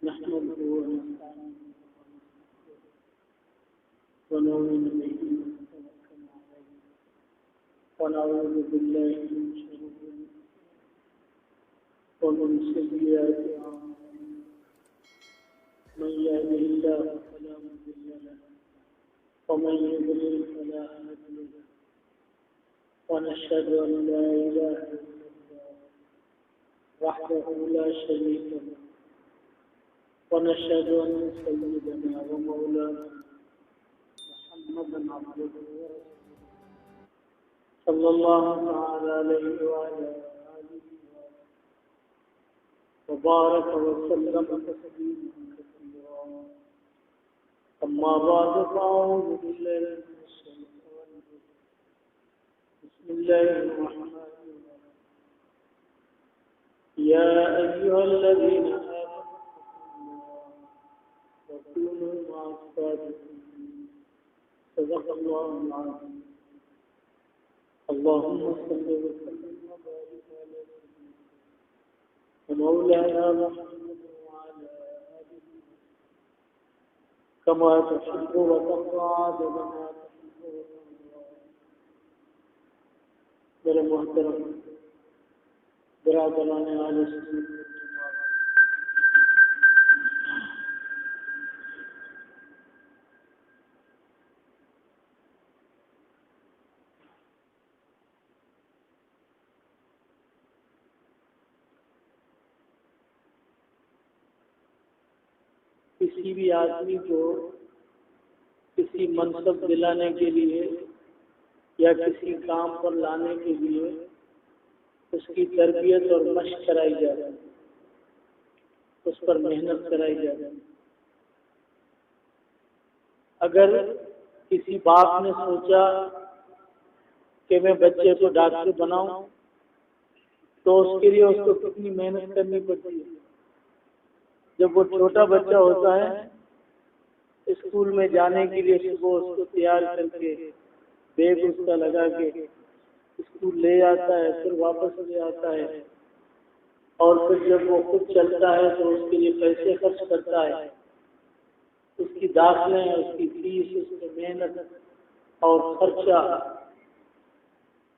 نحمده ونستعينه ونؤمن به ونتوكل عليه ونعوذ بالله من شرور ومن سيئات أعمالنا من يهده الله فلا مضل له ومن يضلل فلا هادي له ونشهد أن لا إله إلا الله وحده لا شريك له ونشهد أن سيدنا ومولانا محمدا عبده ورسوله صلى الله تعالى عليه وعلى آله وبارك وسلم تسليما كثيرا أما بعد فأعوذ بالله من الشيطان الرجيم بسم الله الرحمن الرحيم يا أيها الذين آمنوا وكونوا مع الصادقين صدق الله العظيم اللهم صل وسلم وبارك على سيدنا ومولانا محمد وعلى آله كما تحب وترضى عدد ما تحب وترضى میرے محترم برادران اہل سنت والجماعت، کسی بھی آدمی کو کسی منصب دلانے کے لیے یا کسی کام پر لانے کے لیے اس کی تربیت اور مشق کرائی جائے، اس پر محنت کرائی جائے۔ اگر کسی باپ نے سوچا کہ میں بچے کو ڈاکٹر بناؤں تو اس کے لیے اس کو کتنی محنت کرنی پڑتی ہے۔ جب وہ چھوٹا بچہ ہوتا ہے اسکول میں جانے کے لیے صبح اس کو تیار کر کے بیگ اس کا لگا کے اسکول لے آتا ہے، پھر واپس لے آتا ہے، اور پھر جب وہ خود چلتا ہے تو اس کے لیے پیسے خرچ کرتا ہے، اس کی داخلے، اس کی فیس، اس کی محنت اور خرچہ،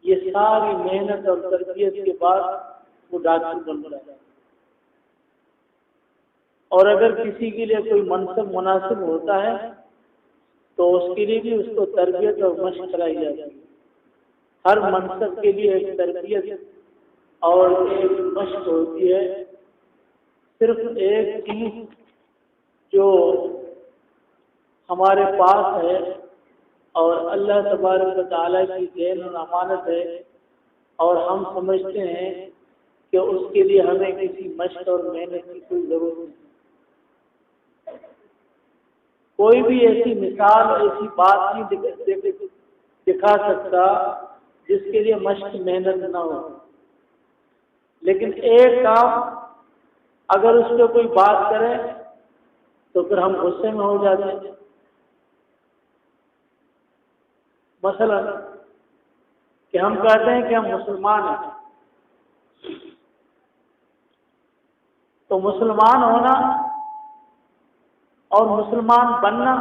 یہ ساری محنت اور تربیت کے بعد وہ ڈاکٹر بن رہا ہے۔ اور اگر کسی کے لیے کوئی منصب مناسب ہوتا ہے تو اس کے لیے بھی اس کو تربیت اور مشق کرائی جاتی ہے۔ ہر منصب کے لیے ایک تربیت اور ایک مشق ہوتی ہے۔ صرف ایک چیز جو ہمارے پاس ہے اور اللہ تبارک و تعالیٰ کی دین اور امانت ہے، اور ہم سمجھتے ہیں کہ اس کے لیے ہمیں کسی مشق اور محنت کی کوئی ضرورت نہیں۔ کوئی بھی ایسی مثال، ایسی بات نہیں دکھا سکتا جس کے لیے مشق محنت نہ ہو، لیکن ایک کام اگر اس پہ کوئی بات کرے تو پھر ہم غصے میں ہو جاتے ہیں۔ مثلا کہ ہم کہتے ہیں کہ ہم مسلمان ہیں، تو مسلمان ہونا اور مسلمان بننا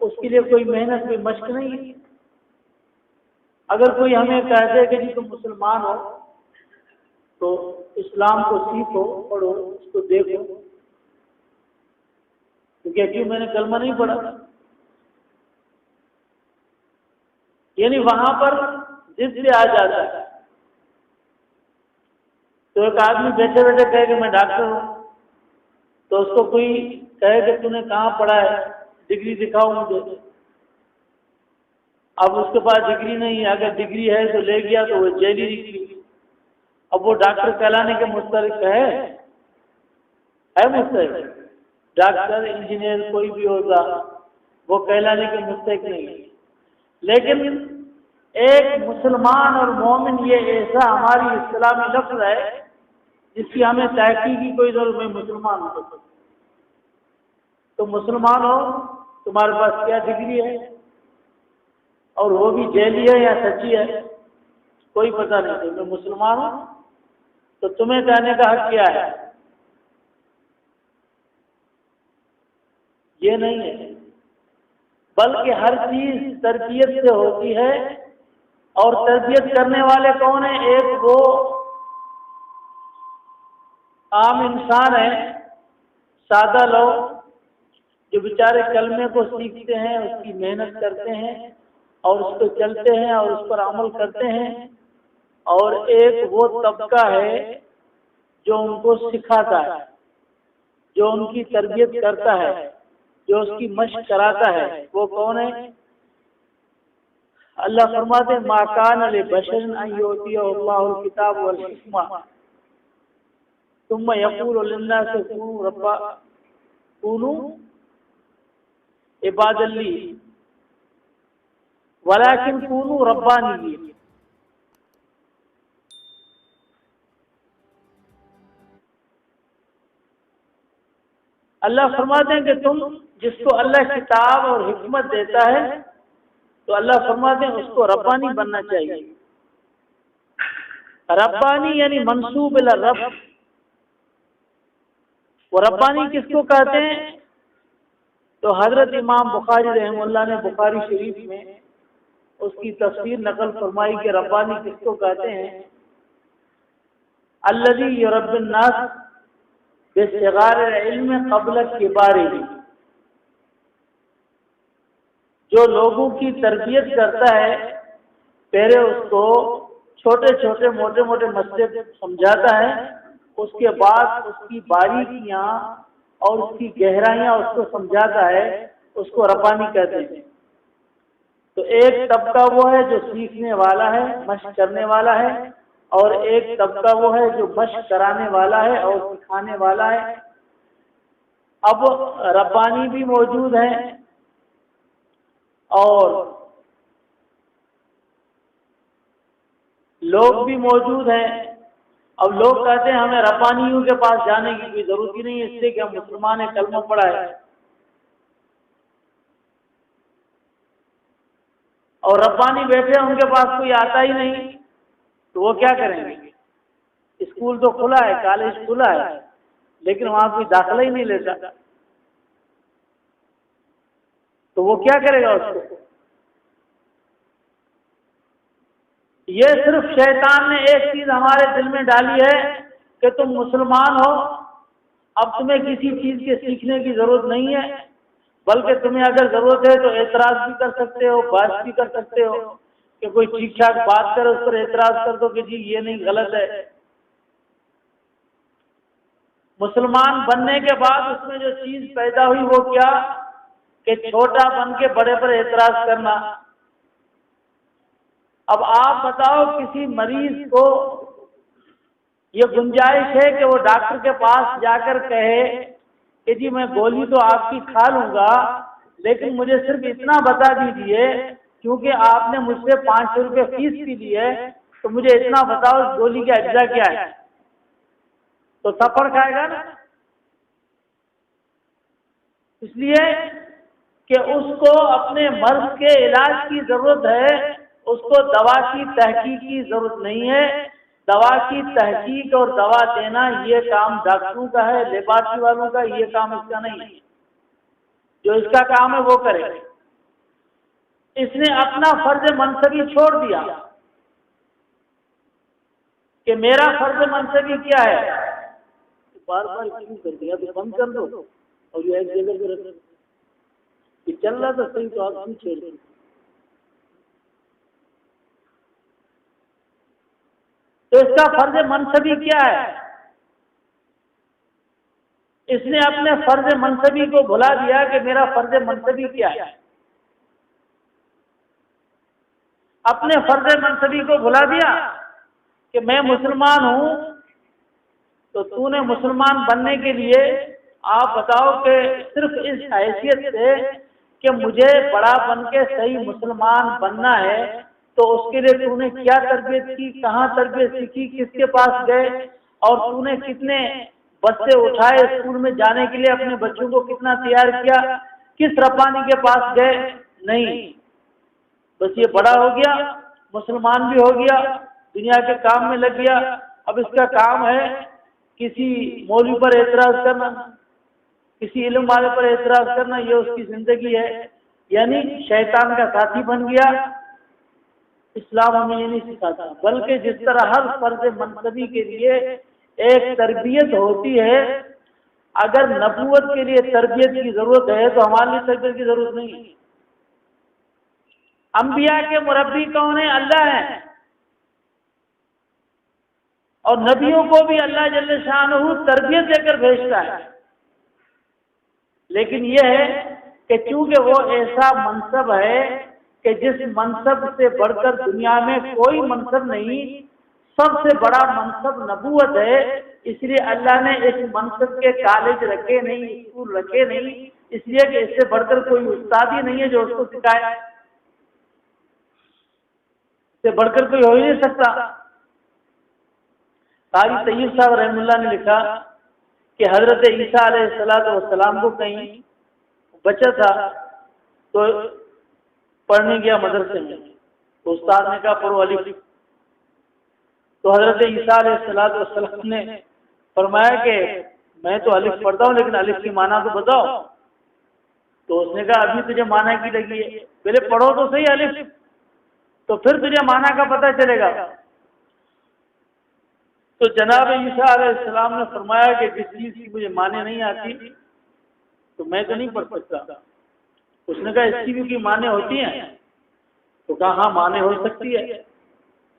اس کے لیے کوئی محنت، کوئی مشق نہیں ہے۔ اگر کوئی ہمیں کہتے کہ جی تم مسلمان ہو تو اسلام کو سیکھو، پڑھو، اس کو دیکھو، تو کیوں میں نے کلمہ نہیں پڑھا؟ یعنی وہاں پر ضد سے آ جاتا ہے۔ تو ایک آدمی بیٹھے بیٹھے کہے کہ میں ڈاکٹر ہوں، تو اس کو کوئی کہے کہ تم نے کہاں پڑھا ہے، ڈگری دکھاؤ مجھے۔ اب اس کے پاس ڈگری نہیں ہے، اگر ڈگری ہے تو لے گیا تو وہ جیلی ڈگری۔ اب وہ ڈاکٹر کہلانے کے مستحق ہے مستحق؟ ڈاکٹر، انجینئر کوئی بھی ہوگا وہ کہلانے کے مستحق نہیں ہے۔ لیکن ایک مسلمان اور مومن یہ ایسا ہماری اسلامی لفظ ہے جس کی ہمیں تحقیق کی کوئی ضرورت نہیں۔ مسلمان ہو تو مسلمان ہو، تمہارے پاس کیا ڈگری ہے اور وہ بھی جیلی ہے یا سچی ہے کوئی پتہ نہیں۔ تو میں مسلمان ہوں تو تمہیں کہنے کا حق کیا ہے؟ یہ نہیں ہے، بلکہ ہر چیز تربیت سے ہوتی ہے، اور تربیت کرنے والے کون ہیں؟ ایک وہ عام انسان ہیں، سادہ لوگ جو بیچارے کلمے کو سیکھتے ہیں، اس کی محنت کرتے ہیں اور اس پہ چلتے ہیں اور اس پر عمل کرتے ہیں، اور ایک وہ طبقہ ہے جو ان کو سکھاتا ہے، جو ان کی تربیت کرتا ہے، جو اس کی مشق کراتا ہے۔ وہ کون ہے؟ اللہ فرماتے ہیں ما کان لبشر ان یؤتیہ اللہ الکتاب والحکمہ ثم یقول للناس کونوا عبادا لی ولکن کونوا ربانیین۔ اللہ فرماتے ہیں کہ تم جس کو اللہ کتاب اور حکمت دیتا ہے تو اللہ فرماتے ہیں اس کو ربانی بننا چاہیے۔ ربانی یعنی منسوب الی رب۔ وہ ربانی کس کو کہتے ہیں؟ تو حضرت امام بخاری رحمہ اللہ نے بخاری شریف میں اس کی تفسیر نقل فرمائی کہ ربانی کس کو کہتے ہیں؟ الذی یربی الناس بصغار العلم قبل کبارہ، جو لوگوں کی تربیت کرتا ہے پہلے اس کو چھوٹے چھوٹے موٹے موٹے مسئلے سمجھاتا ہے، اس کے بعد اس کی باریکیاں اور اس کی گہرائیاں اس کو سمجھاتا ہے، اس کو ربانی کہتے ہیں۔ تو ایک طبقہ وہ ہے جو سیکھنے والا ہے، مشق کرنے والا ہے، اور ایک طبقہ وہ ہے جو مشق کرانے والا ہے اور سکھانے والا ہے۔ اب ربانی بھی موجود ہیں اور لوگ بھی موجود ہیں۔ اب لوگ کہتے ہیں ہمیں ربانیوں کے پاس جانے کی کوئی ضرورت ہی نہیں ہے، اس لیے کہ ہم مسلمان ہیں، کلمہ پڑھا ہے، اور ربانی بیٹھے ان کے پاس کوئی آتا ہی نہیں، تو وہ کیا کریں گے؟ اسکول تو کھلا ہے، کالج کھلا ہے، لیکن وہاں کوئی داخلہ ہی نہیں لیتا، تو وہ کیا کرے گا اس کو؟ یہ صرف شیطان نے ایک چیز ہمارے دل میں ڈالی ہے کہ تم مسلمان ہو، اب تمہیں کسی چیز کے سیکھنے کی ضرورت نہیں ہے، بلکہ تمہیں اگر ضرورت ہے تو اعتراض بھی کر سکتے ہو، بحث بھی کر سکتے ہو، کہ کوئی ٹھیک ٹھاک بات کرے اس پر اعتراض کر دو کہ جی یہ نہیں، غلط ہے۔ مسلمان بننے کے بعد اس میں جو چیز پیدا ہوئی وہ کیا؟ کہ چھوٹا بن کے بڑے پر اعتراض کرنا۔ اب آپ بتاؤ کسی مریض کو یہ گنجائش ہے کہ وہ ڈاکٹر کے پاس جا کر کہے کہ جی میں گولی تو آپ کی کھا لوں گا، لیکن مجھے صرف اتنا بتا دیجیے کیونکہ آپ نے مجھ سے 500 روپے فیس بھی لی ہے، تو مجھے اتنا بتاؤ اس گولی کا اجزا کیا ہے، تو تھپڑ کھائے گا نا۔ اس لیے کہ اس کو اپنے مرض کے علاج کی ضرورت ہے، اس کو دوا کی تحقیق کی ضرورت نہیں ہے۔ دوا کی تحقیق اور دوا دینا یہ کام ڈاکٹروں کا ہے، لیبارٹری والوں کا، یہ کام اس کا نہیں ہے۔ جو اس کا کام ہے وہ کرے۔ اس نے اپنا فرض منصبی چھوڑ دیا کہ میرا فرض منصبی کیا ہے، بار بار کیوں کر دیا، تو بند کر دو اور یہ ایک جگہ پہ رکھ، یہ چل رہا تھا صحیح تو آپ کیوں چھوڑ دیں؟ تو اس کا فرض منصبی کیا ہے؟ اس نے اپنے فرض منصبی کو بھلا دیا کہ میرا فرض منصبی کیا ہے۔ اپنے فرض منصبی کو بھلا دیا کہ میں مسلمان ہوں، تو تو نے مسلمان بننے کے لیے آپ بتاؤ کہ صرف اس حیثیت سے کہ مجھے بڑا بن کے صحیح مسلمان بننا ہے، تو اس کے لیے تو نے کیا تربیت کی، کہاں تربیت سیکھی، کس کے پاس گئے، اور تو نے کتنے بچے اٹھائے اسکول میں جانے کے لیے، اپنے بچوں کو کتنا تیار کیا، کس ربانی کے پاس گئے؟ نہیں، بس یہ بڑا ہو گیا، مسلمان بھی ہو گیا، دنیا کے کام میں لگ گیا، اب اس کا کام ہے کسی مولوی پر اعتراض کرنا۔ کسی علم والے پر اعتراض کرنا یہ اس کی زندگی ہے، یعنی شیطان کا ساتھی بن گیا۔ اسلام ہمیں یہ نہیں سکھاتا، بلکہ جس طرح ہر فرد منصبی کے لیے ایک تربیت ہوتی ہے، اگر نبوت کے لیے تربیت کی ضرورت ہے تو ہمارے لیے تربیت کی ضرورت نہیں ہے۔ انبیاء کے مربی کون ہیں؟ اللہ ہے، اور نبیوں کو بھی اللہ جل شانہ تربیت دے کر بھیجتا ہے، لیکن یہ ہے کہ چونکہ وہ ایسا منصب ہے کہ جس منصب سے بڑھ کر دنیا میں کوئی منصب نہیں، سب سے بڑا منصب نبوت ہے، اس لیے اللہ نے اس منصب کے کالج رکھے نہیں، اسکول رکھے نہیں، اس لیے کہ اس سے بڑھ کر کوئی استاد ہی نہیں ہے جو اس کو سکھائے، اس سے بڑھ کر کوئی ہو ہی نہیں سکتا۔ قاری طیب صاحب رحم اللہ نے لکھا کہ حضرت عیسیٰ علیہ السلام کو کہیں بچہ تھا تو پڑھنے گیا مدرسے میں، تو استاد نے کہا پڑھو الف، تو حضرت عیسیٰ علیہ السلام نے فرمایا کہ میں تو الف پڑھتا ہوں لیکن الف کی معنی تو بتاؤ، تو اس نے کہا ابھی تجھے معنی کی لگی ہے، پہلے پڑھو تو صحیح الف، تو پھر تجھے معنی کا پتہ چلے گا۔ تو جناب عیسیٰ علیہ السلام نے فرمایا کہ جس چیز کی مجھے معنی نہیں آتی تو میں تو نہیں پڑھ سکتا۔ اس نے کہا اس کی بھی کوئی معنی ہوتی ہیں؟ تو کہا ہاں معنی ہو سکتی ہے،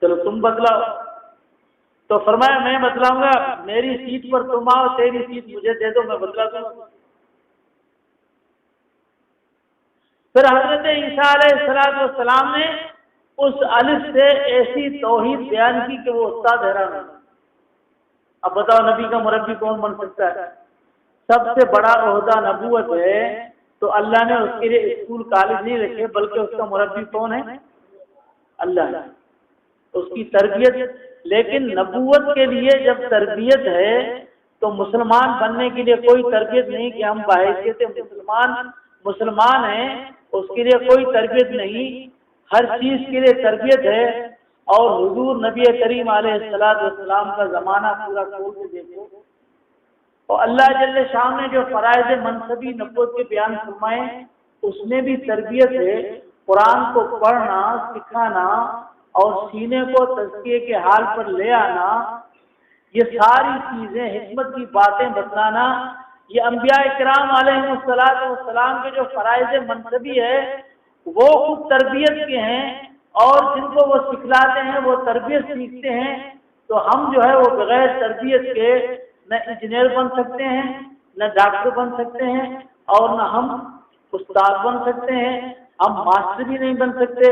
چلو تم بتلاؤ۔ تو فرمایا میں بتلاؤں گا، میری سیٹ پر تم آؤ، تیری سیٹ مجھے دے دو، میں بتلا دوں گا۔ پھر حضرت عیسیٰ علیہ السلام نے اس الف سے ایسی توحید بیان کی کہ وہ استاد حیران ہو۔ اب بتاؤ نبی کا مربی کون بن سکتا ہے؟ سب سے بڑا عہدہ نبوت ہے، تو اللہ نے اس کے لیے اسکول کالج نہیں رکھے، بلکہ اس کا مربی کون ہے؟ اللہ ہے، اس کی تربیت۔ لیکن نبوت کے لیے جب تربیت ہے تو مسلمان بننے کے لیے کوئی تربیت نہیں کہ ہم بحیثیت مسلمان ہیں، اس کے لیے کوئی تربیت نہیں، ہر چیز کے لیے تربیت ہے۔ اور حضور نبی کریم علیہ السلام کا زمانہ پورا کھول کے دیکھو، اور اللہ جل شان نے جو فرائض منصبی نبوت کے بیان فرمائے اس میں بھی تربیت ہے۔ قرآن کو پڑھنا، سکھانا اور سینے کو تزکیے کے حال پر لے آنا، یہ ساری چیزیں حکمت کی باتیں بتلانا، یہ انبیاء کرام علیہ السلام کے جو فرائض منصبی ہے وہ خود تربیت کے ہیں، اور جن کو وہ سکھلاتے ہیں وہ تربیت سیکھتے ہیں۔ تو ہم جو ہے وہ بغیر تربیت کے نہ انجینئر بن سکتے ہیں، نہ ڈاکٹر بن سکتے ہیں، اور نہ ہم استاد بن سکتے ہیں، ہم ماسٹر بھی نہیں بن سکتے۔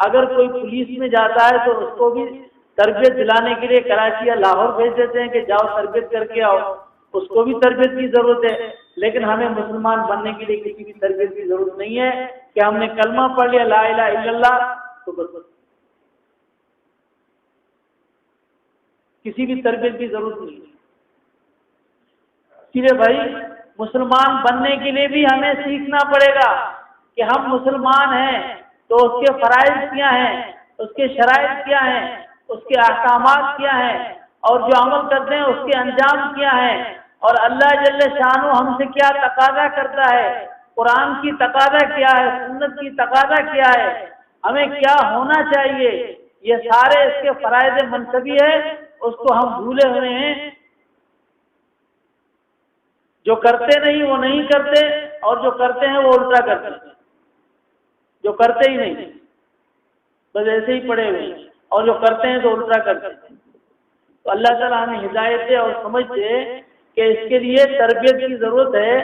اگر کوئی پولیس میں جاتا ہے تو اس کو بھی تربیت دلانے کے لیے کراچی یا لاہور بھیج دیتے ہیں کہ جاؤ تربیت کر کے آؤ، اس کو بھی تربیت کی ضرورت ہے۔ لیکن ہمیں مسلمان بننے کے لیے کسی بھی تربیت کی ضرورت نہیں ہے کہ ہم نے کلمہ پڑھ لیا لا الہ الا اللہ تو بس، کسی بھی تربیت کی ضرورت نہیں ہے۔ اس لیے بھائی مسلمان بننے کے لیے بھی ہمیں سیکھنا پڑے گا کہ ہم مسلمان ہیں تو اس کے فرائض کیا ہیں، اس کے شرائط کیا ہیں، اس کے احکامات کیا ہیں، اور جو عمل کرتے ہیں اس کے انجام کیا ہیں، اور اللہ جل شانہ ہم سے کیا تقاضا کرتا ہے، قرآن کی تقاضا کیا ہے، سنت کی تقاضا کیا ہے، ہمیں کیا ہونا چاہیے، یہ سارے اس کے فرائض منصبی ہے، اس کو ہم بھولے ہوئے ہیں۔ جو کرتے نہیں وہ نہیں کرتے، اور جو کرتے ہیں وہ الٹا کرتے ہیں، جو کرتے ہی نہیں بس ایسے ہی پڑے ہوئے، اور جو کرتے ہیں تو الٹا کرتے ہیں۔ تو اللہ تعالیٰ ہمیں ہدایت دے اور سمجھ دے کہ اس کے لیے تربیت کی ضرورت ہے۔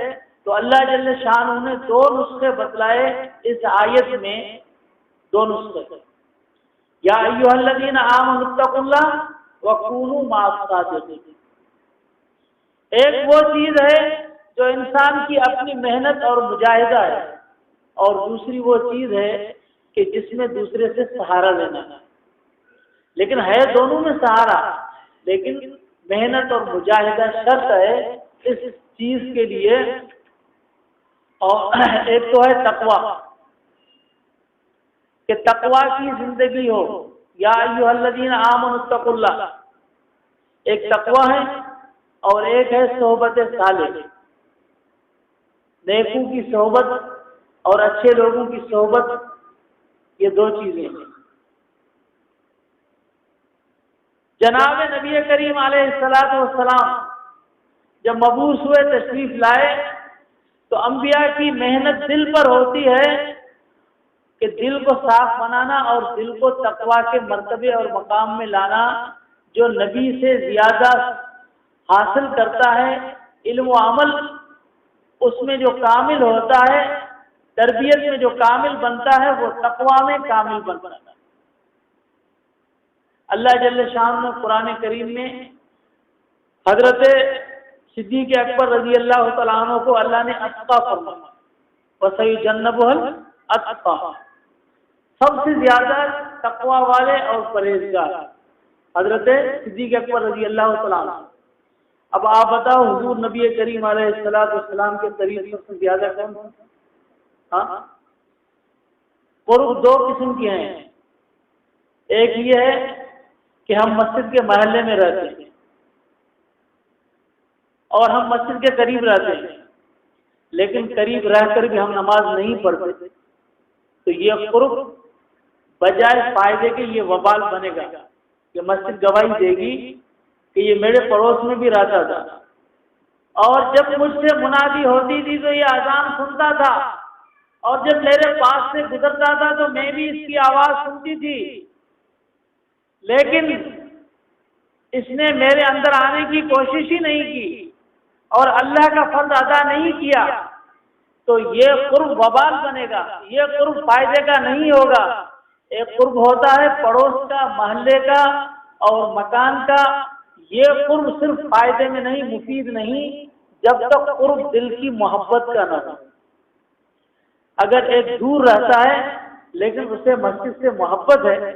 تو اللہ جل شانہ نے دو نسخے بتلائے اس آیت میں، دو نسخے، یا ایھا الذین آمنوا اتقوا اللہ وکونوا مع الصادقین۔ ایک وہ چیز ہے جو انسان کی اپنی محنت اور مجاہدہ ہے، اور دوسری وہ چیز ہے کہ جس میں دوسرے سے سہارا لینا ہے۔ لیکن ہے دونوں میں سہارا، لیکن محنت اور مجاہدہ شرط ہے اس چیز کے لیے۔ اور ایک تو ہے تقویٰ، کہ تقویٰ کی زندگی ہو، یا ایھا الذین آمنوا اتقوا اللہ، ایک تقویٰ ہے اور ایک ہے صحبت صالح۔ نیکوں کی صحبت اور اچھے لوگوں کی صحبت، یہ دو چیزیں ہیں۔ جناب نبی کریم علیہ الصلوۃ والسلام جب مبعوث ہوئے، تشریف لائے، تو انبیاء کی محنت دل پر ہوتی ہے کہ دل کو صاف بنانا اور دل کو تقویٰ کے مرتبے اور مقام میں لانا۔ جو نبی سے زیادہ حاصل کرتا ہے علم و عمل، اس میں جو کامل ہوتا ہے، تربیت میں جو کامل بنتا ہے، وہ تقویٰ میں کامل بنتا ہے۔ اللہ جل شان نے قرآن کریم میں حضرت صدیق اکبر رضی اللہ تعالیٰ عنہ کو اللہ نے اتقیٰ فرمایا، وَسَيُجَنَّبُهَا الْأَتْقَى، سب سے زیادہ تقویٰ والے اور پرہیزگار حضرت صدیق اکبر رضی اللہ تعالیٰ عنہ۔ اب آپ بتاؤ، حضور نبی کریم علیہ السلام کے قریب سب سے زیادہ کون؟ ہاں، قرب دو قسم کے ہیں۔ ایک یہ ہے کہ ہم مسجد کے محلے میں رہتے ہیں اور ہم مسجد کے قریب رہتے ہیں، لیکن قریب رہ کر بھی ہم نماز نہیں پڑھتے، تو یہ قرب بجائے فائدے کے یہ وبال بنے گا کہ مسجد گواہی دے گی کہ یہ میرے پڑوس میں بھی رہتا تھا، اور جب مجھ سے منادی ہوتی تھی تو یہ اذان سنتا تھا، اور جب میرے پاس سے گزرتا تھا تو میں بھی اس کی آواز سنتی تھی، لیکن اس نے میرے اندر آنے کی کوشش ہی نہیں کی اور اللہ کا فرض ادا نہیں کیا، تو یہ قرب وبال بنے گا، یہ قرب فائدے کا نہیں ہوگا۔ ایک قرب ہوتا ہے پڑوس کا، محلے کا اور مکان کا، یہ قرب صرف فائدے میں نہیں، مفید نہیں، جب تک قرب دل کی محبت کا نہ ہو۔ اگر ایک دور رہتا ہے لیکن اسے مسجد سے محبت ہے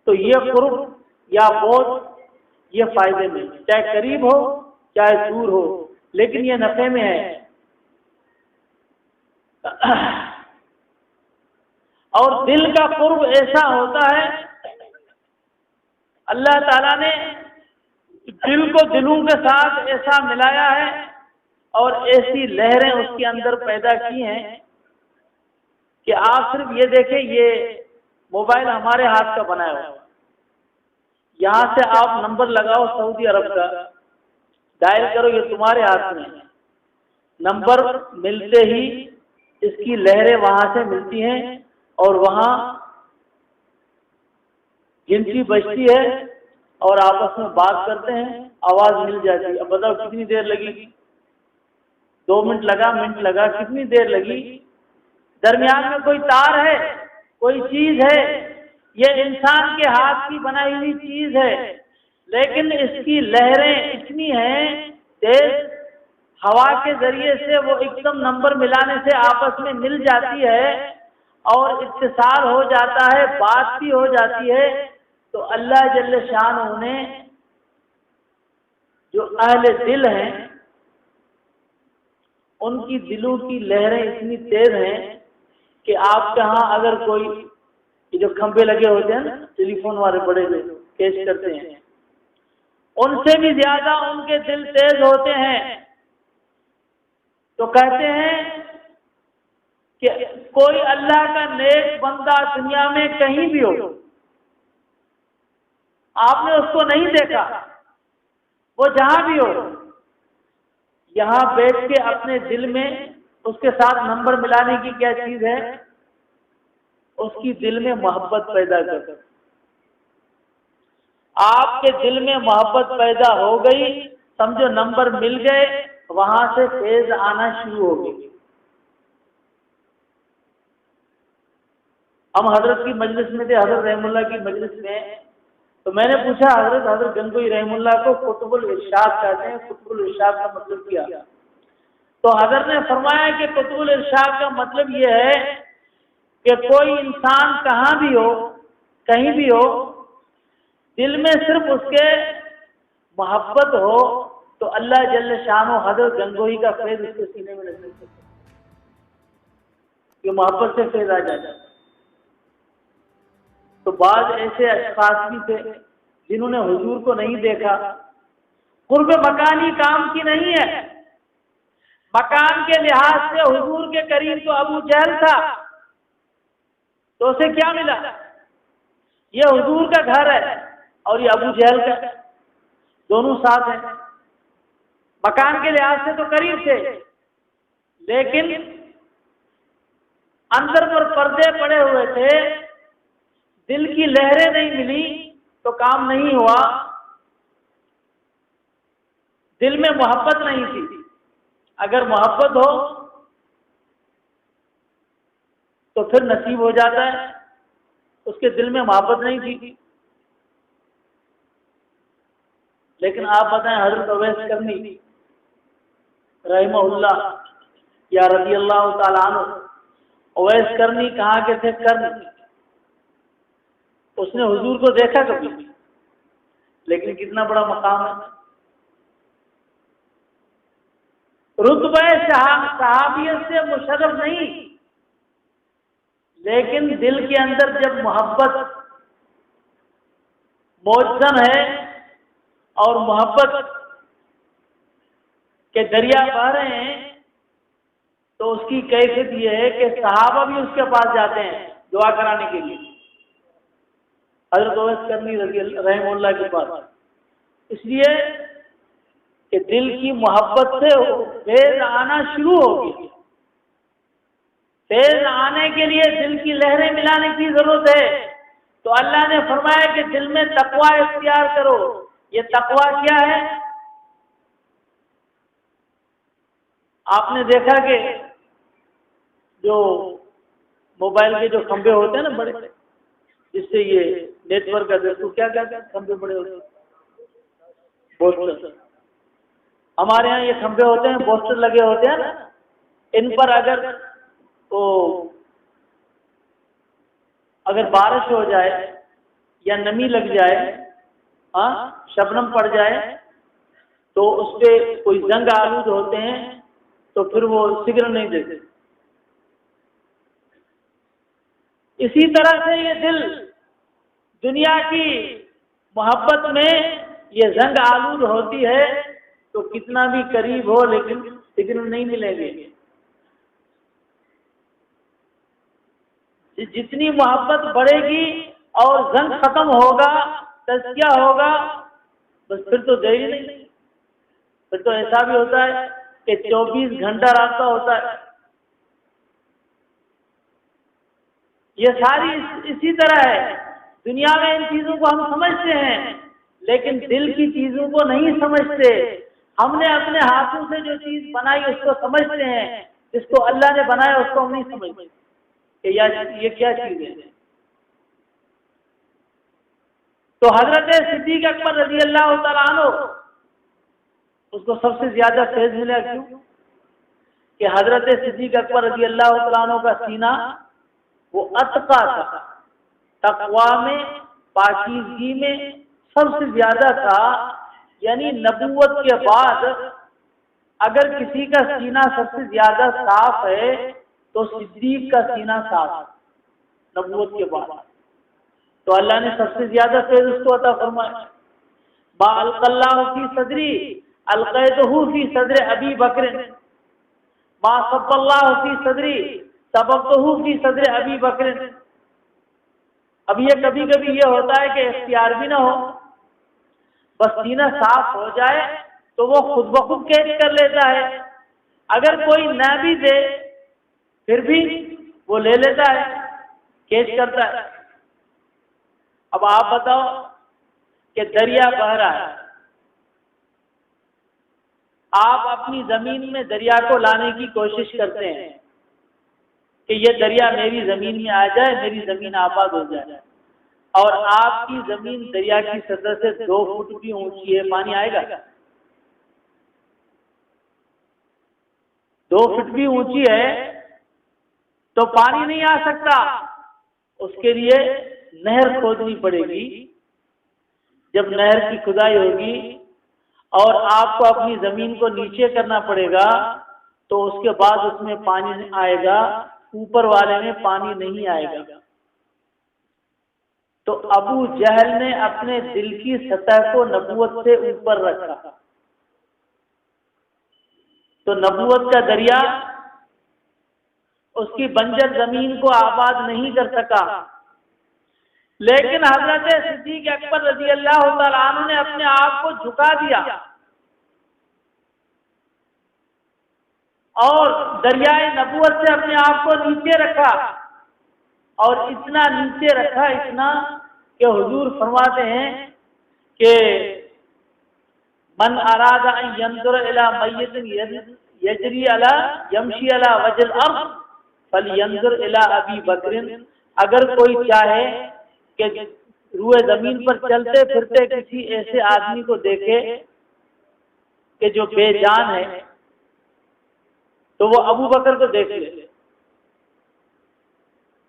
تو یہ قرب یا بہت یہ فائدے میں، چاہے قریب ہو چاہے دور ہو، لیکن یہ نفع میں ہے۔ اور دل کا قرب ایسا ہوتا ہے، اللہ تعالیٰ نے دل کو دلوں کے ساتھ ایسا ملایا ہے اور ایسی لہریں اس کے اندر پیدا کی ہیں کہ آپ صرف یہ دیکھیں، یہ موبائل ہمارے ہاتھ کا بنایا ہوا، یہاں سے آپ نمبر لگاؤ سعودی عرب کا، ڈائل کرو، یہ تمہارے ہاتھ میں ہے، نمبر ملتے ہی اس کی لہریں وہاں سے ملتی ہیں اور وہاں گنتی بجتی ہے اور آپس میں بات کرتے ہیں، آواز مل جاتی ہے۔ اب بتاؤ کتنی دیر لگی گی؟ 2 منٹ لگا، منٹ لگا، کتنی دیر لگی؟ درمیان میں کوئی تار ہے، کوئی چیز ہے، یہ انسان کے ہاتھ کی بنائی ہوئی چیز ہے، لیکن اس کی لہریں اتنی ہیں تیز، ہوا کے ذریعے سے وہ ایک دم نمبر ملانے سے آپس میں مل جاتی ہے اور اتصال ہو جاتا ہے، بات بھی ہو جاتی ہے۔ تو اللہ جل شانہ نے جو اہل دل ہیں ان کی دلوں کی لہریں اتنی تیز ہیں کہ آپ کے ہاں اگر کوئی یہ جو کھمبے لگے ہوتے ہیں نا ٹیلی فون والے بڑے جو کیش کرتے ہیں، ان سے بھی زیادہ ان کے دل تیز ہوتے ہیں۔ تو کہتے ہیں کہ کوئی اللہ کا نیک بندہ دنیا میں کہیں بھی ہو، آپ نے اس کو نہیں دیکھا، وہ جہاں بھی ہو، یہاں بیٹھ کے اپنے دل میں اس کے ساتھ نمبر ملانے کی کیا چیز ہے؟ اس کی دل میں محبت پیدا کر۔ آپ کے دل میں محبت پیدا ہو گئی، سمجھو نمبر مل گئے، وہاں سے فیض آنا شروع ہو گئی۔ ہم حضرت کی مجلس میں تھے، حضرت رحم اللہ کی مجلس میں، تو میں نے پوچھا حضرت گنگوئی رحم اللہ کو قطب الارشاد کہتے ہیں، قطب الارشاد کا مطلب کیا؟ تو حضرت نے فرمایا کہ قطب الارشاد کا مطلب یہ ہے کہ کوئی انسان کہاں بھی ہو، کہیں بھی ہو، دل میں صرف اس کے محبت ہو تو اللہ جل شانہ حضرت گنگوئی کا فیض اس کے سینے میں نصیب کرتا ہے، کہ محبت سے فیض آ جاتا ہے۔ تو بعض ایسے اشخاص بھی تھے جنہوں نے حضور کو نہیں دیکھا، قرب مکانی کام کی نہیں ہے، مکان کے لحاظ سے حضور کے قریب تو ابو جہل تھا، تو اسے کیا ملا؟ یہ حضور کا گھر ہے اور یہ ابو جہل کا، دونوں ساتھ ہیں۔ مکان کے لحاظ سے تو قریب تھے، لیکن اندر پر پردے پڑے ہوئے تھے، دل کی لہریں نہیں ملی تو کام نہیں ہوا، دل میں محبت نہیں تھی۔ اگر محبت ہو تو پھر نصیب ہو جاتا ہے، اس کے دل میں محبت نہیں تھی۔ لیکن آپ بتائیں حضرت اویس کرنی رحمہ اللہ یا رضی اللہ تعالیٰ عنہ، اویس کرنی کہاں کے تھے؟ کرن، اس نے حضور کو دیکھا کبھی، لیکن کتنا بڑا مقام ہے، رتبہ صحابیت سے مشرف نہیں، لیکن دل کے اندر جب محبت موجزن ہے اور محبت کے دریا بہ رہے ہیں، تو اس کی کیفیت یہ ہے کہ صحابہ بھی اس کے پاس جاتے ہیں دعا کرانے کے لیے، حضرت اویس کرنی رحمہ اللہ کے پاس، اس لیے کہ دل کی محبت سے فیض آنا شروع ہوگی۔ فیض آنے کے لیے دل کی لہریں ملانے کی ضرورت ہے، تو اللہ نے فرمایا کہ دل میں تقوی اختیار کرو۔ یہ تقوی کیا ہے؟ آپ نے دیکھا کہ جو موبائل کے جو کھمبے ہوتے ہیں نا بڑے بڑے، جس سے یہ نیٹ ورک کا دیکھو کیا کھمبے بڑے ہوتے ہیں، پوسٹر، ہمارے ہاں یہ کھمبے ہوتے ہیں، پوسٹر لگے ہوتے ہیں نا، ان پر اگر بارش ہو جائے یا نمی لگ جائے، شبنم پڑ جائے، تو اس پہ کوئی زنگ آلود ہوتے ہیں تو پھر وہ سگنل نہیں دیتے۔ اسی طرح سے یہ دل دنیا کی محبت میں یہ زنگ آلود ہوتی ہے تو کتنا بھی قریب ہو لیکن سگنل نہیں ملیں گے۔ جتنی محبت بڑھے گی اور زنگ ختم ہوگا، تزکیہ ہوگا، بس پھر تو دیر ہی نہیں، پھر تو ایسا بھی ہوتا ہے کہ 24 گھنٹہ رابطہ ہوتا ہے۔ یہ ساری اسی طرح ہے، دنیا میں ان چیزوں کو ہم سمجھتے ہیں لیکن دل کی چیزوں کو نہیں سمجھتے۔ ہم نے اپنے ہاتھوں سے جو چیز بنائی اس کو سمجھتے ہیں، جس کو اللہ نے بنایا اس کو ہم نہیں سمجھتے کہ یہ کیا چیز ہے۔ تو حضرت صدیق اکبر رضی اللہ تعالیٰ عنہ، اس کو سب سے زیادہ فیض ملا کیوں؟ کہ حضرت صدیق اکبر رضی اللہ تعالیٰ عنہ کا سینہ وہ اتقا تھا، تقوی میں، پاکیزگی میں سب سے زیادہ تھا۔ یعنی نبوت کے بعد اگر کسی کا سینہ سب سے زیادہ صاف ہے تو صدیق کا سینہ صاف ہے نبوت کے بعد، تو اللہ نے سب سے زیادہ فیض اس کو عطا فرمایا۔ ما القى الله في صدري القيته في صدر ابي بکر، ما صب الله في صدري سببته في صدر ابي بکر۔ اب یہ کبھی کبھی یہ ہوتا ہے کہ اختیار بھی نہ ہو، بس سینہ صاف ہو جائے تو وہ خود بخود کیچ کر لیتا ہے، اگر کوئی نہ بھی دے پھر بھی وہ لے لیتا ہے، کیچ کرتا ہے۔ اب آپ بتاؤ کہ دریا بہ رہا ہے، آپ اپنی زمین میں دریا کو لانے کی کوشش کرتے ہیں کہ یہ دریا میری زمین میں آ جائے، میری زمین آباد ہو جائے، اور آپ کی زمین دریا کی سطح سے 2 فٹ بھی اونچی ہے، پانی آئے گا؟ 2 فٹ بھی اونچی ہے تو پانی نہیں آ سکتا، اس کے لیے نہر کھودنی پڑے گی۔ جب نہر کی کھدائی ہوگی اور آپ کو اپنی زمین کو نیچے کرنا پڑے گا تو اس کے بعد اس میں پانی آئے گا، اوپر والے میں پانی نہیں آئے گا۔ تو ابو جہل نے اپنے دل کی سطح کو نبوت سے اوپر رکھا، تو تو نبوت کا دریا اس کی بنجر زمین کو آباد نہیں کر سکا، لیکن حضرت صدیق اکبر رضی اللہ تعالیٰ عنہ نے اپنے آپ کو جھکا دیا اور دریائے نبوت سے اپنے آپ کو نیچے رکھا، اور اتنا نیچے رکھا اتنا کہ حضور فرماتے ہیں کہ من اراد ان ينظر الى میت یجری علی یمشی علی وجه الارض فلینظر الى ابی بکر، اگر کوئی چاہے کہ روئے زمین پر چلتے پھرتے کسی ایسے آدمی کو دیکھے کہ جو بے جان ہے تو وہ ابو بکر کو دیکھ لے،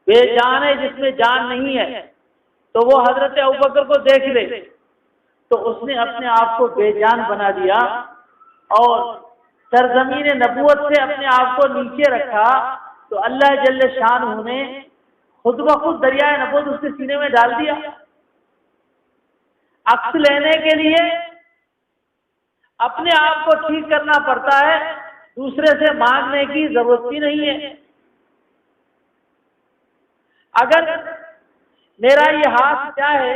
بے جان ہے جس میں جان نہیں ہے تو وہ حضرت ابو بکر کو دیکھ لے۔ تو اس نے اپنے آپ کو بے جان بنا دیا اور سرزمین نبوت سے اپنے آپ کو نیچے رکھا، تو اللہ جل شانہ نے خود بخود دریائے نبوت اس کے سینے میں ڈال دیا۔ عکس لینے کے لیے اپنے آپ کو ٹھیک کرنا پڑتا ہے، دوسرے سے مانگنے کی ضرورت بھی نہیں ہے۔ اگر میرا یہ ہاتھ چاہے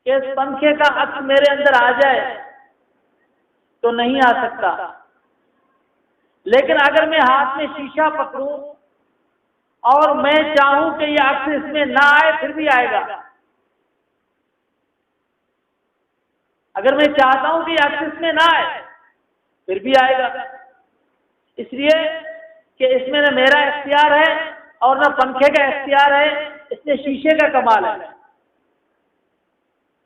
کہ اس پنکھے کا عکس میرے اندر آ جائے تو نہیں آ سکتا، لیکن اگر میں ہاتھ میں شیشہ پکڑوں اور میں چاہوں کہ یہ عکس اس میں نہ آئے پھر بھی آئے گا۔ اگر میں چاہتا ہوں کہ یہ عکس اس میں نہ آئے پھر بھی آئے گا، اس لیے کہ اس میں نہ میرا اختیار ہے اور نہ پنکھے کا اختیار ہے، اس میں شیشے کا کمال ہے۔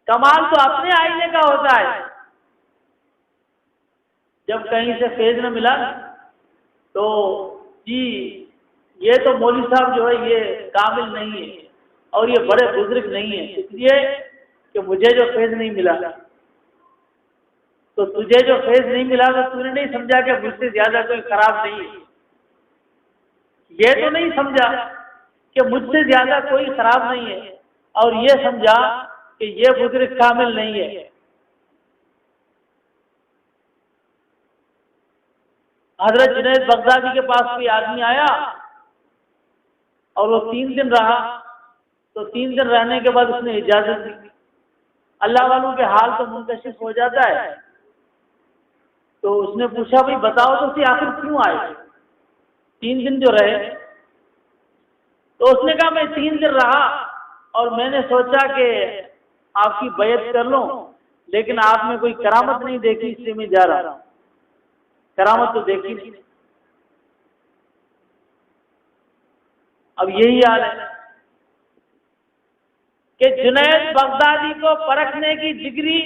کمال تو اپنے آئینے کا ہوتا ہے۔ جب کہیں سے فیض نہ ملا تو جی یہ تو مولوی صاحب جو ہے یہ کامل نہیں ہے اور یہ بڑے بزرگ نہیں ہے، اس لیے کہ مجھے جو فیض نہیں ملا، تو تجھے جو فیض نہیں ملا تو تو نے نہیں سمجھا کہ مجھ سے زیادہ کوئی خراب نہیں ہے، یہ تو نہیں سمجھا کہ مجھ سے زیادہ کوئی خراب نہیں ہے، اور یہ سمجھا کہ یہ بزرگ کامل نہیں ہے۔ حضرت جنید بغدادی کے پاس کوئی آدمی آیا اور وہ 3 دن رہا، تو 3 دن رہنے کے بعد اس نے اجازت دی۔ اللہ والوں کے حال تو منکشف ہو جاتا ہے، تو اس نے پوچھا بھائی بتاؤ تو سی آخر کیوں آئے 3 دن جو رہے؟ تو اس نے کہا میں 3 دن رہا اور میں نے سوچا کہ آپ کی بیعت کر لوں، لیکن آپ نے کوئی کرامت نہیں دیکھی اس لیے میں جا رہا ہوں۔ کرامت تو دیکھی نہیں۔ اب یہی حال ہے کہ جنید بغدادی کو پرکھنے کی ڈگری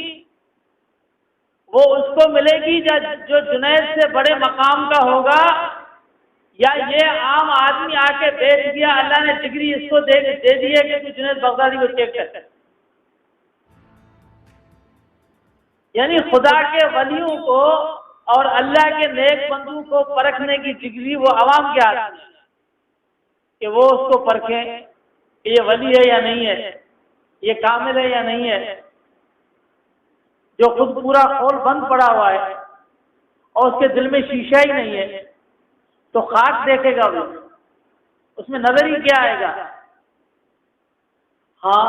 وہ اس کو ملے گی جو جنید سے بڑے مقام کا ہوگا، یا یہ عام آدمی آ کے بیچ دیا، اللہ نے ڈگری اس کو دے دی ہے کہ جنید بغدادی کو چیک کر۔ یعنی خدا کے ولیوں کو اور اللہ کے نیک بندوں کو پرکھنے کی ڈگری وہ عوام کے ہاتھ میں کہ وہ اس کو پرکھیں کہ یہ ولی ہے یا نہیں ہے، یہ کامل ہے یا نہیں ہے۔ جو خود پورا خول بند پڑا ہوا ہے اور اس کے دل میں شیشہ ہی نہیں ہے تو خاک دیکھے گا وہ، اس میں نظر ہی کیا آئے گا؟ ہاں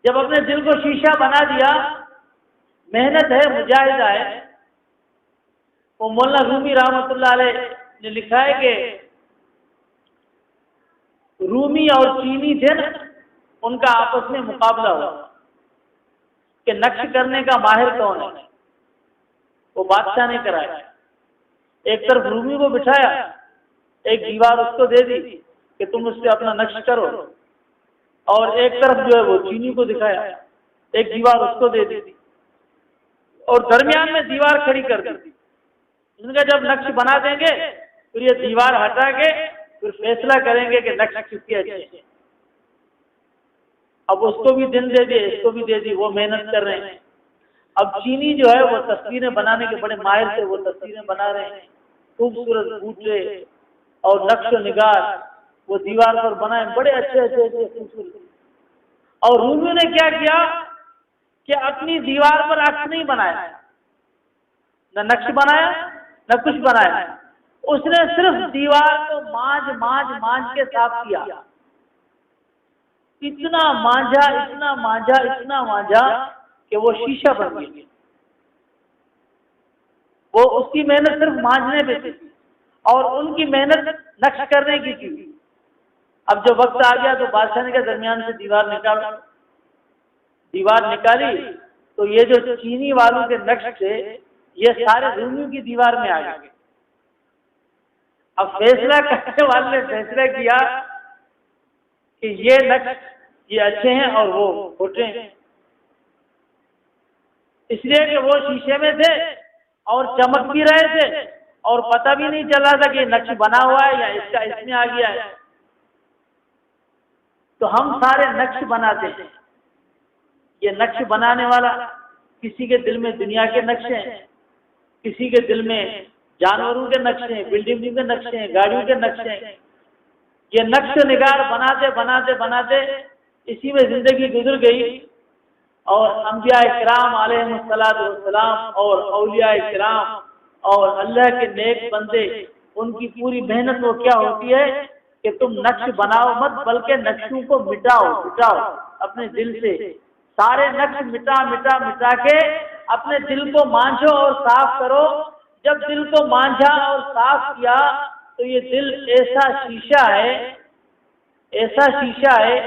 جب اپنے دل کو شیشہ بنا دیا، محنت ہے، مجاہدہ ہے۔ وہ مولانا رومی رحمۃ اللہ علیہ نے لکھا ہے کہ رومی اور چینی تھے نا، ان کا آپس میں مقابلہ ہوا کہ نقش کرنے کا ماہر کون ہے۔ وہ بادشاہ نے کرایا، ایک طرف رومی کو بٹھایا، ایک دیوار اس کو دے دی کہ تم اس پہ اپنا نقش کرو، اور ایک طرف جو ہے وہ چینی کو دکھایا، ایک دیوار اس کو دے دی، اور درمیان میں دیوار کھڑی کر دی۔ ان کا جب نقش بنا دیں گے پھر یہ دیوار ہٹا کے پھر فیصلہ کریں گے کہ نقش کس کے اچھے ہیں۔ اب اس کو بھی دن دے دی، اس کو بھی دے دی، وہ محنت کر رہے ہیں۔ اب چینی جو ہے وہ تصویریں بنانے کے بڑے ماہر سے وہ تصویریں بنا رہے ہیں، خوبصورت بوٹے اور نقش و نگار وہ دیوار پر بنائے، بڑے اچھے خوبصورت۔ اور رومیوں نے کیا کیا کہ اپنی دیوار پر عکس نہیں بنایا، نہ نقش بنایا، نہ کچھ بنایا، اس نے صرف دیوار کو مانج کے صاف کیا، اتنا مانجا کہ وہ شیشہ بن گیا۔ وہ اس کی محنت صرف مانجنے پہ تھی اور ان کی محنت نقش کرنے کی تھی۔ اب جو وقت آ گیا تو بادشاہ نے کے درمیان سے دیوار نکالی تو یہ جو چینی والوں کے نقش تھے یہ سارے رومیوں کی دیوار میں آ گئے۔ اب فیصلہ کرنے والے نے فیصلہ کیا کہ یہ نقش یہ اچھے ہیں اور وہ کھوٹے ہیں، اس لیے کہ وہ شیشے میں تھے اور چمک بھی رہے تھے اور پتہ بھی نہیں چل رہا تھا کہ یہ نقش بنا ہوا ہے یا اس میں آ گیا ہے۔ تو ہم سارے نقش بناتے ہیں، یہ نقش بنانے والا کسی کے دل میں دنیا کے نقشے ہیں، کسی کے دل میں جانوروں کے نقشے ہیں، بلڈنگوں کے نقشے ہیں، گاڑیوں کے نقشے ہیں۔ یہ نقش نگار بناتے اسی میں زندگی گزر گئی، اور انبیاء کرام علیہ السلام اور اولیاء کرام اور اللہ کے نیک بندے، ان کی پوری محنت وہ کیا ہوتی ہے کہ تم نقش بناؤ مت بلکہ نقشوں کو مٹاؤ اپنے دل سے، سارے نقش مٹا کے اپنے دل کو مانجھو اور صاف کرو۔ جب دل کو مانجھا اور صاف کیا تو یہ دل ایسا شیشہ ہے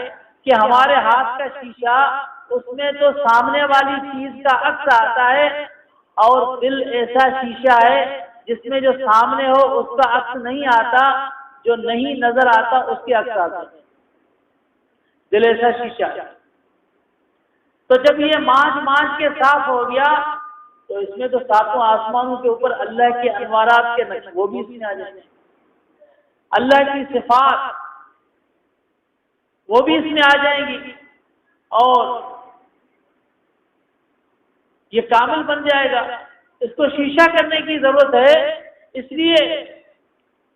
کہ ہمارے ہاتھ کا شیشہ، اس میں تو سامنے والی چیز کا عکس آتا ہے، اور دل ایسا شیشہ ہے جس میں جو سامنے ہو اس کا عکس نہیں آتا، جو نہیں نظر آتا اس کے عکس آتا ہے۔ دل ایسا شیشہ ہے۔ تو جب یہ مانج کے صاف ہو گیا تو اس میں تو ساتوں آسمانوں کے اوپر اللہ کے انوارات کے نقش وہ بھی اس میں آ جائیں گے، اللہ کی صفات وہ بھی اس میں آ جائیں گی، اور یہ کامل بن جائے گا۔ اس کو شیشہ کرنے کی ضرورت ہے، اس لیے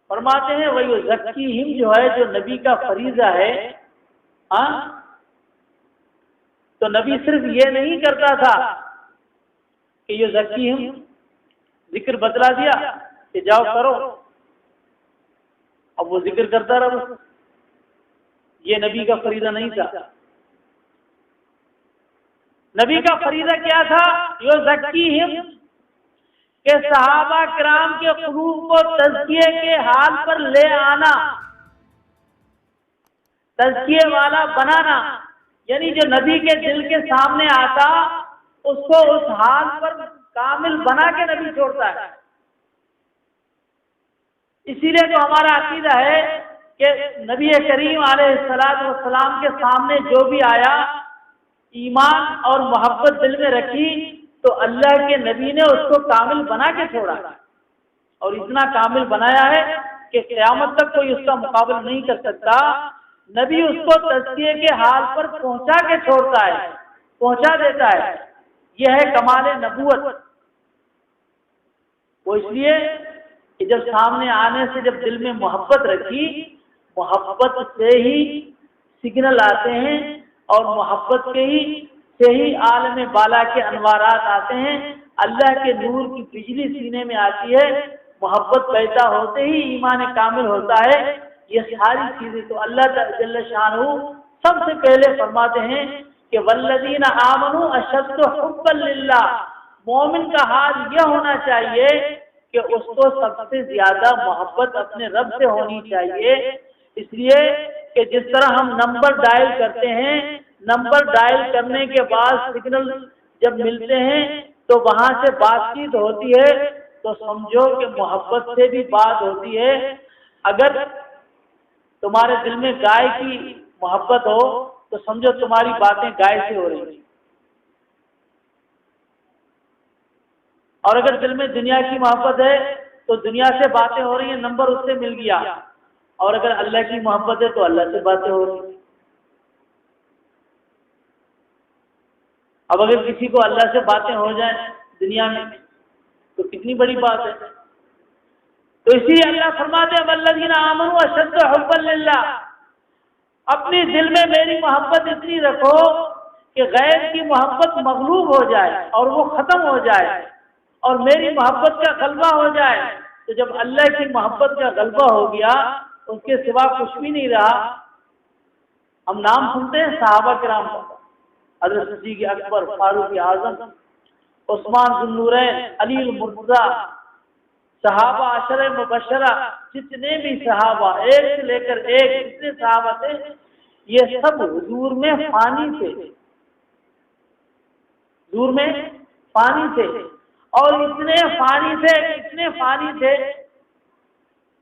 فرماتے ہیں وَيُزَكِّيهِمْ جو ہے جو نبی کا فریضہ ہے، تو نبی صرف یہ نہیں کرتا تھا کہ یزکیہم ذکر بتلا دیا کہ جاؤ کرو، اب وہ ذکر کرتا رہا، یہ نبی کا فریضہ نہیں تھا۔ نبی کا فریضہ کیا تھا؟ یزکیہم، کہ صحابہ کرام کے قلوب کو تزکیے کے حال پر لے آنا، تزکیے والا بنانا، یعنی جو نبی کے دل کے سامنے آتا اس کو اس حال پر کامل بنا کے نبی چھوڑتا ہے۔ اسی لیے جو ہمارا عقیدہ ہے کہ نبی کریم علیہ السلام کے سامنے جو بھی آیا، ایمان اور محبت دل میں رکھی تو اللہ کے نبی نے اس کو کامل بنا کے چھوڑا، اور اتنا کامل بنایا ہے کہ قیامت تک کوئی اس کا مقابلہ نہیں کر سکتا۔ نبی اس کو تزکیے کے حال پر پہنچا کے چھوڑتا ہے، پہنچا دیتا ہے، یہ ہے کمال نبوت۔ وہ اس لیے کہ جب سامنے آنے سے جب دل میں محبت رکھی، محبت سے ہی سگنل آتے ہیں، اور محبت کے ہی سے ہی عالم بالا کے انوارات آتے ہیں، اللہ کے نور کی بجلی سینے میں آتی ہے، محبت پیدا ہوتے ہی ایمان کامل ہوتا ہے۔ یہ ساری چیزیں تو اللہ جل شانہ سب سے پہلے فرماتے ہیں کہ والذین آمنوا اشد حبا للہ، مومن کا حال یہ ہونا چاہیے کہ اس کو سب سے زیادہ محبت اپنے رب سے ہونی چاہیے۔ اس لیے کہ جس طرح ہم نمبر ڈائل کرتے ہیں، نمبر ڈائل کرنے کے بعد سگنل جب ملتے ہیں تو وہاں سے بات چیت ہوتی ہے، تو سمجھو کہ محبت سے بھی بات ہوتی ہے۔ اگر تمہارے دل میں گائے کی محبت ہو تو سمجھو تمہاری باتیں گائے سے ہو رہی ہیں، اور اگر دل میں دنیا کی محبت ہے تو دنیا سے باتیں ہو رہی ہیں، نمبر اس سے مل گیا، اور اگر اللہ کی محبت ہے تو اللہ سے باتیں ہو رہی ہیں۔ اب اگر کسی کو اللہ سے باتیں ہو جائیں دنیا میں تو کتنی بڑی بات ہے۔ تو اسی لیے اللہ فرماتے ہیں والذین آمنوا اشد حبا للہ، اپنی دل میں میری محبت اتنی رکھو کہ غیر کی محبت مغلوب ہو جائے اور وہ ختم ہو جائے، اور میری محبت کا غلبہ ہو جائے. تو جب اللہ کی محبت کا غلبہ ہو گیا اس کے سوا کچھ بھی نہیں رہا. ہم نام سنتے ہیں صحابہ کرام کا، حضرت صدیق اکبر، فاروق اعظم، عثمان ذو النورین، علی المرتضیٰ، صحابہ عشرہ مبشرہ، جتنے بھی صحابہ ایک سے لے کر ایک جتنے صحابہ تھے یہ سب حضور میں فانی تھے، حضور میں فانی تھے. اور اتنے فانی تھے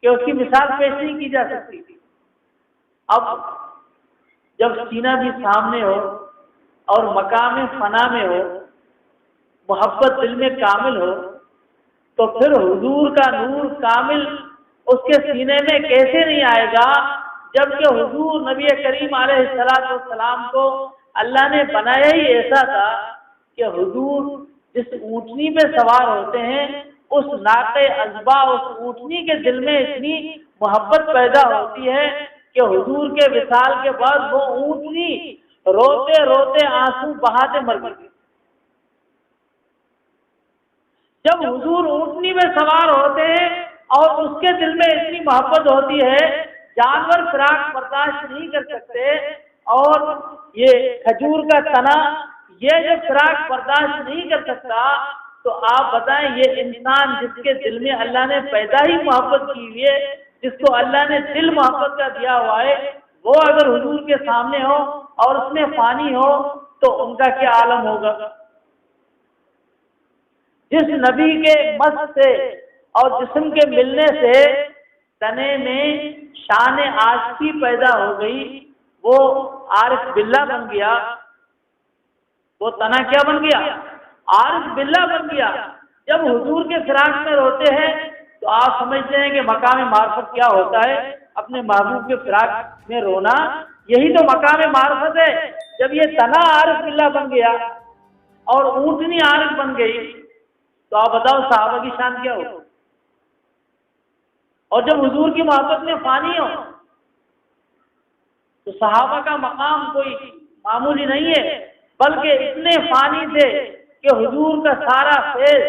کہ اس کی مثال پیش نہیں کی جا سکتی. اب جب سینہ بھی سامنے ہو اور مقام فنا میں ہو، محبت دل میں کامل ہو، تو پھر حضور کا نور کامل اس کے سینے میں کیسے نہیں آئے گا، جبکہ حضور نبی کریم علیہ السلام کو اللہ نے بنایا ہی ایسا تھا کہ حضور جس اونٹنی پہ سوار ہوتے ہیں اس ناقِ عذبا، اس اونٹنی کے دل میں اتنی محبت پیدا ہوتی ہے کہ حضور کے وصال کے بعد وہ اونٹنی روتے روتے آنسو بہاتے مر گئی. جب حضور اونٹنی میں سوار ہوتے ہیں اور اس کے دل میں اتنی محبت ہوتی ہے، جانور فراق برداشت نہیں کر سکتے، اور یہ کھجور کا تنا یہ جو فراق برداشت نہیں کر سکتا، تو آپ بتائیں یہ انسان جس کے دل میں اللہ نے پیدا ہی محبت کی ہوئی ہے، جس کو اللہ نے دل محبت کا دیا ہوا ہے، وہ اگر حضور کے سامنے ہو اور اس میں فانی ہو تو ان کا کیا عالم ہوگا. جس نبی کے مس سے اور جسم کے ملنے سے تنے میں شان عاشقی پیدا ہو گئی، وہ عارف باللہ بن گیا. وہ تنا کیا بن گیا؟ عارف باللہ بن گیا. جب حضور کے فراق میں روتے ہیں تو آپ سمجھتے ہیں کہ مقام معرفت کیا ہوتا ہے. اپنے محبوب کے فراق میں رونا یہی تو مقام معرفت ہے. جب یہ تنا عارف باللہ بن گیا اور اونٹنی عارف بن گئی تو آپ بتاؤ صحابہ کی شان کیا ہو. اور جب حضور کی محبت میں فانی ہو تو صحابہ کا مقام کوئی معمولی نہیں ہے، بلکہ اتنے فانی تھے کہ حضور کا سارا فیض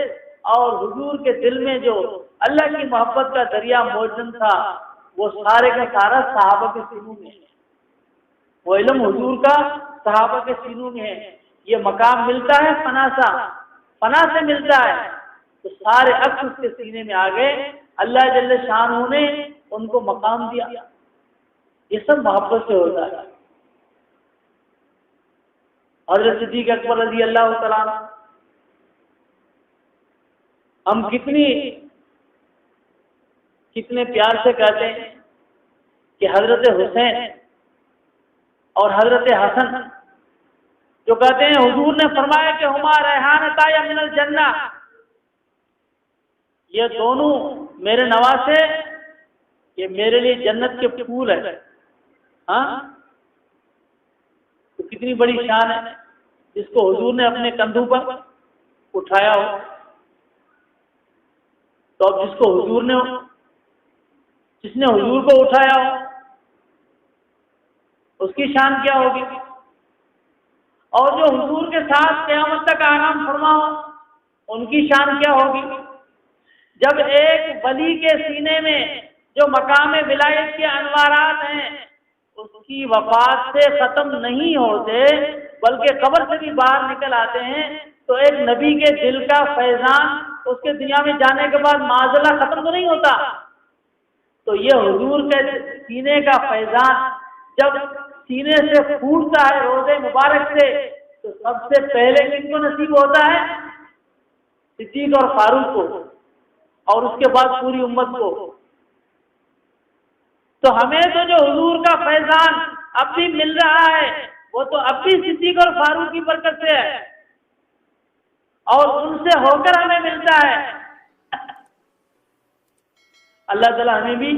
اور حضور کے دل میں جو اللہ کی محبت کا دریا موجود تھا وہ سارے کا سارا صحابہ کے سینوں میں ہے. وہ علم حضور کا صحابہ کے سینوں میں ہے. یہ مقام ملتا ہے فنا سے ملتا ہے، تو سارے عکس اس کے سینے میں آ گئے. اللہ جل شانہ نے ان کو مقام دیا. یہ سب محبت سے ہوتا ہے. حضرت صدیق اکبر رضی اللہ تعالیٰ عنہ، ہم کتنے پیار سے کہتے ہیں کہ حضرت حسین اور حضرت حسن جو کہتے ہیں حضور نے فرمایا کہ ہما ریحانتا من الجنہ، یہ دونوں میرے نواسے، یہ میرے لیے جنت کے پھول ہے. ہاں تو کتنی بڑی شان ہے جس کو حضور نے اپنے کندھوں پر اٹھایا ہو. تو اب جس نے حضور کو اٹھایا ہو اس کی شان کیا ہوگی. اور جو حضور کے ساتھ قیامت تک آرام فرما ہو ان کی شان کیا ہوگی. جب ایک ولی کے سینے میں جو مقام ولایت کے انوارات ہیں اس کی وفات سے ختم نہیں ہوتے بلکہ قبر سے بھی باہر نکل آتے ہیں، تو ایک نبی کے دل کا فیضان اس کے دنیا میں جانے کے بعد معاذ اللہ ختم تو نہیں ہوتا. تو یہ حضور کے سینے کا فیضان جب سینے سے پھوٹتا ہے روزے مبارک سے تو سب سے پہلے کن کو نصیب ہوتا ہے؟ صدیق اور فاروق کو، اور اس کے بعد پوری امت کو. تو ہمیں تو جو حضور کا فیضان اب بھی مل رہا ہے وہ تو اب بھی صدیق اور فاروق کی برکت سے ہے، اور ان سے ہو کر ہمیں ملتا ہے. اللہ تعالیٰ ہمیں بھی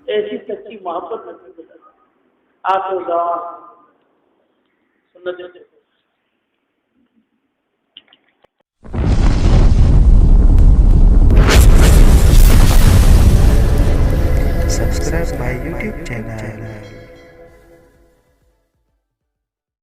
ایسی سچی محبت نصیب کرے. آپ کو سنت